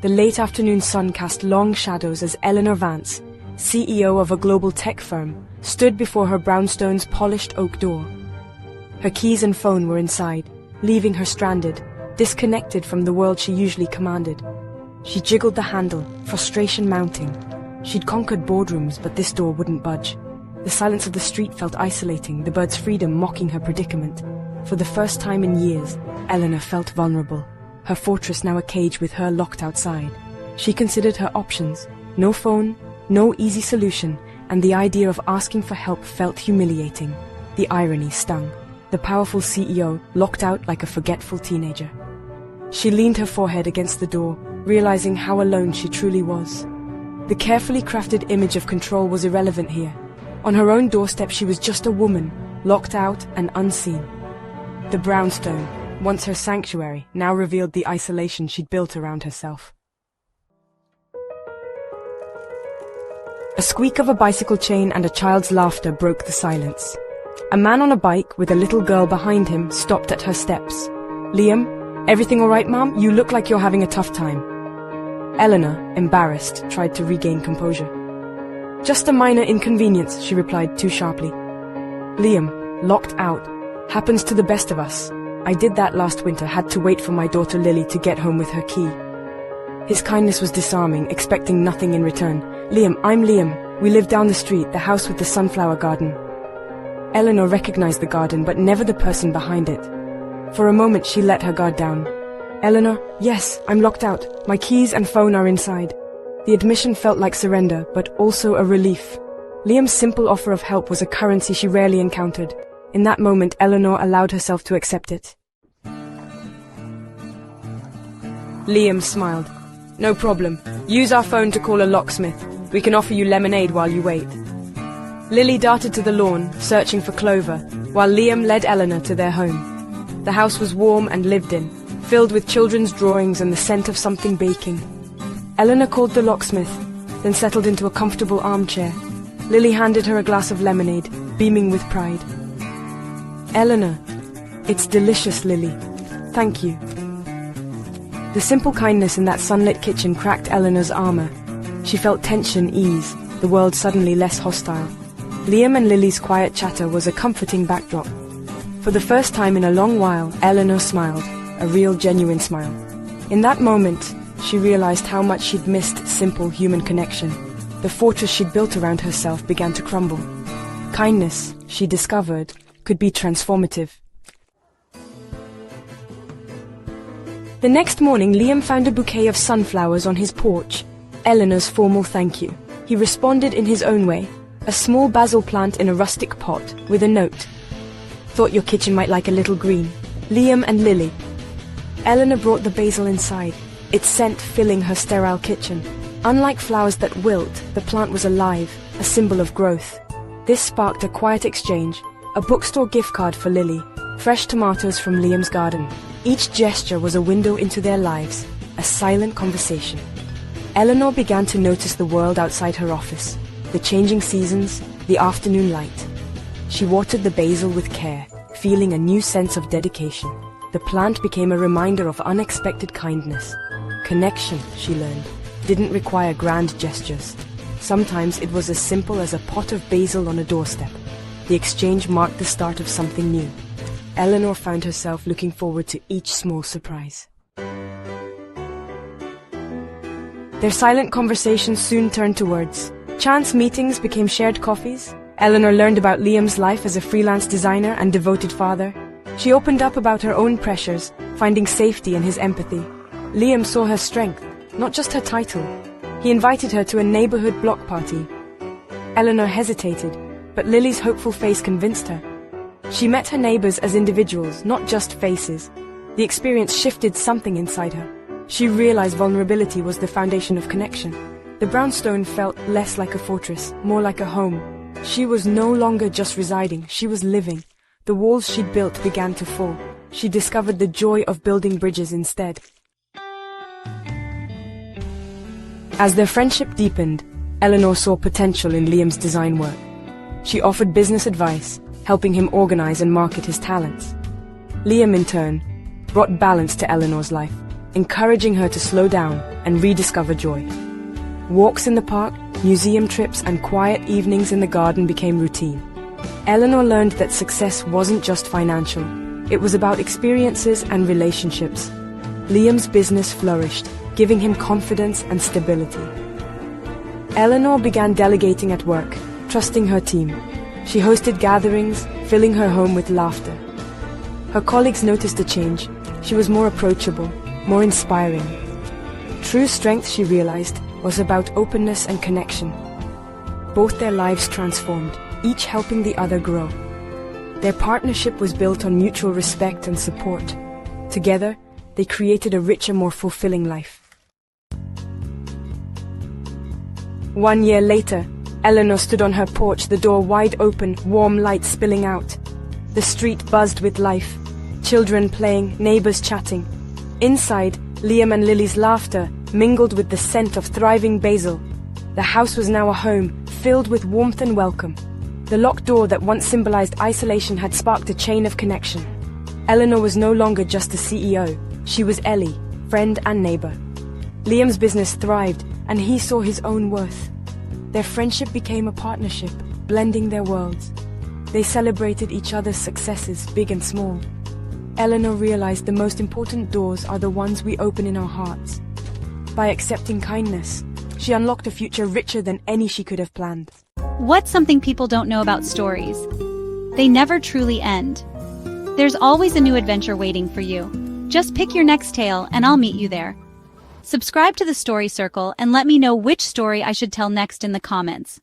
The late afternoon sun cast long shadows as Eleanor Vance, CEO of a global tech firm, stood before her brownstone's polished oak door. Her keys and phone were inside, leaving her stranded, disconnected from the world she usually commanded. She jiggled the handle, frustration mounting. She'd conquered boardrooms, but this door wouldn't budge. The silence of the street felt isolating, the bird's freedom mocking her predicament. For the first time in years, Eleanor felt vulnerable, her fortress now a cage with her locked outside. She considered her options: no phone, no easy solution, and the idea of asking for help felt humiliating. The irony stung. The powerful CEO locked out like a forgetful teenager. She leaned her forehead against the door, realizing how alone she truly was. The carefully crafted image of control was irrelevant here. On her own doorstep she was just a woman, locked out and unseen. The brownstone, once her sanctuary, now revealed the isolation she'd built around herself. A squeak of a bicycle chain and a child's laughter broke the silence. A man on a bike with a little girl behind him stopped at her steps. "Liam, everything all right, Mom? You look like you're having a tough time." Eleanor, embarrassed, tried to regain composure. "Just a minor inconvenience," she replied too sharply. "Liam, locked out. Happens to the best of us. I did that last winter, had to wait for my daughter Lily to get home with her key." His kindness was disarming, expecting nothing in return. "Liam, I'm Liam. We live down the street, the house with the sunflower garden." Eleanor recognized the garden, but never the person behind it. For a moment she let her guard down. "Eleanor, yes, I'm locked out. My keys and phone are inside." The admission felt like surrender, but also a relief. Liam's simple offer of help was a currency she rarely encountered. In that moment, Eleanor allowed herself to accept it. Liam smiled. "No problem. Use our phone to call a locksmith. We can offer you lemonade while you wait." Lily darted to the lawn, searching for Clover, while Liam led Eleanor to their home. The house was warm and lived in, filled with children's drawings and the scent of something baking. Eleanor called the locksmith, then settled into a comfortable armchair. Lily handed her a glass of lemonade, beaming with pride. "Eleanor, it's delicious, Lily. Thank you." The simple kindness in that sunlit kitchen cracked Eleanor's armor. She felt tension ease, the world suddenly less hostile. Liam and Lily's quiet chatter was a comforting backdrop. For the first time in a long while, Eleanor smiled, a real, genuine smile. In that moment, she realized how much she'd missed simple human connection. The fortress she'd built around herself began to crumble. Kindness, she discovered, could be transformative. The next morning, Liam found a bouquet of sunflowers on his porch. Eleanor's formal thank you. He responded in his own way, a small basil plant in a rustic pot, with a note. "Thought your kitchen might like a little green. Liam and Lily." Eleanor brought the basil inside, its scent filling her sterile kitchen. Unlike flowers that wilt, the plant was alive, a symbol of growth. This sparked a quiet exchange, a bookstore gift card for Lily, fresh tomatoes from Liam's garden. Each gesture was a window into their lives, a silent conversation. Eleanor began to notice the world outside her office, the changing seasons, the afternoon light. She watered the basil with care, feeling a new sense of dedication. The plant became a reminder of unexpected kindness. Connection, she learned, didn't require grand gestures. Sometimes it was as simple as a pot of basil on a doorstep. The exchange marked the start of something new. Eleanor found herself looking forward to each small surprise. Their silent conversations soon turned to words. Chance meetings became shared coffees. Eleanor learned about Liam's life as a freelance designer and devoted father. She opened up about her own pressures, finding safety in his empathy. Liam saw her strength, not just her title. He invited her to a neighborhood block party. Eleanor hesitated, but Lily's hopeful face convinced her. She met her neighbors as individuals, not just faces. The experience shifted something inside her. She realized vulnerability was the foundation of connection. The brownstone felt less like a fortress, more like a home. She was no longer just residing, she was living. The walls she'd built began to fall. She discovered the joy of building bridges instead. As their friendship deepened, Eleanor saw potential in Liam's design work. She offered business advice, helping him organize and market his talents. Liam, in turn, brought balance to Eleanor's life. encouraging her to slow down and rediscover joy. Walks in the park, museum trips, and quiet evenings in the garden became routine. Eleanor learned that success wasn't just financial. It was about experiences and relationships. Liam's business flourished, giving him confidence and stability. Eleanor began delegating at work, trusting her team. She hosted gatherings, filling her home with laughter. Her colleagues noticed a change. She was more approachable, more inspiring. True strength, she realized, was about openness and connection. Both their lives transformed, each helping the other grow. Their partnership was built on mutual respect and support. Together, they created a richer, more fulfilling life. 1 year later, Eleanor stood on her porch, the door wide open, warm light spilling out. The street buzzed with life. Children playing, neighbors chatting. Inside, Liam and Lily's laughter mingled with the scent of thriving basil. The house was now a home, filled with warmth and welcome. The locked door that once symbolized isolation had sparked a chain of connection. Eleanor was no longer just a CEO. She was Ellie, friend and neighbor. Liam's business thrived, and he saw his own worth. Their friendship became a partnership, blending their worlds. They celebrated each other's successes, big and small. Eleanor realized the most important doors are the ones we open in our hearts. By accepting kindness, she unlocked a future richer than any she could have planned. What's something people don't know about stories? They never truly end. There's always a new adventure waiting for you. Just pick your next tale and I'll meet you there. Subscribe to the Story Circle and let me know which story I should tell next in the comments.